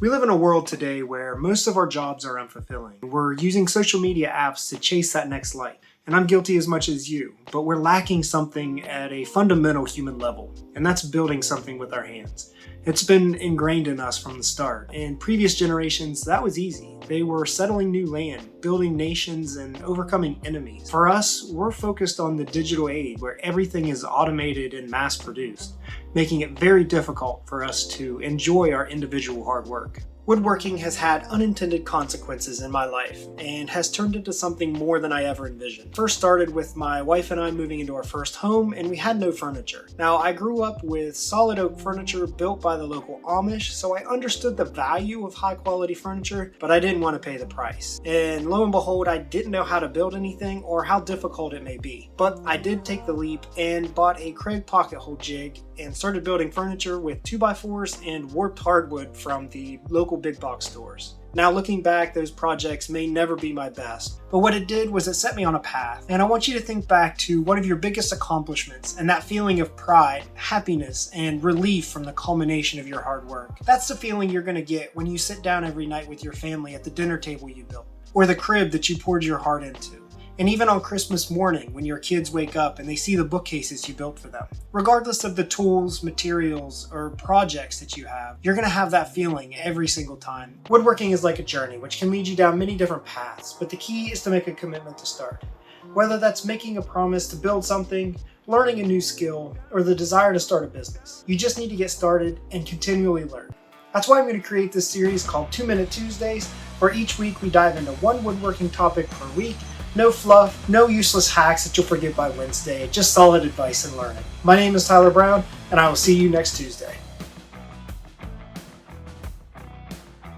We live in a world today where most of our jobs are unfulfilling. We're using social media apps to chase that next like. And I'm guilty as much as you, but we're lacking something at a fundamental human level, and that's building something with our hands. It's been ingrained in us from the start. In previous generations, that was easy. They were settling new land, building nations, and overcoming enemies. For us, we're focused on the digital age where everything is automated and mass-produced, making it very difficult for us to enjoy our individual hard work. Woodworking has had unintended consequences in my life and has turned into something more than I ever envisioned. First started with my wife and I moving into our first home, and we had no furniture. Now, I grew up with solid oak furniture built by the local Amish, so I understood the value of high quality furniture, but I didn't want to pay the price. And lo and behold, I didn't know how to build anything or how difficult it may be. But I did take the leap and bought a Craig pocket hole jig and started building furniture with 2x4s and warped hardwood from the local big box stores. Now looking back, those projects may never be my best, but what it did was it set me on a path. And I want you to think back to one of your biggest accomplishments and that feeling of pride, happiness, and relief from the culmination of your hard work. That's the feeling you're going to get when you sit down every night with your family at the dinner table you built, or the crib that you poured your heart into. And even on Christmas morning when your kids wake up and they see the bookcases you built for them. Regardless of the tools, materials, or projects that you have, you're going to have that feeling every single time. Woodworking is like a journey which can lead you down many different paths, but the key is to make a commitment to start. Whether that's making a promise to build something, learning a new skill, or the desire to start a business. You just need to get started and continually learn. That's why I'm going to create this series called 2-Minute Tuesdays, where each week we dive into one woodworking topic per week. No fluff, no useless hacks that you'll forget by Wednesday, just solid advice and learning. My name is Tyler Brown, and I will see you next Tuesday.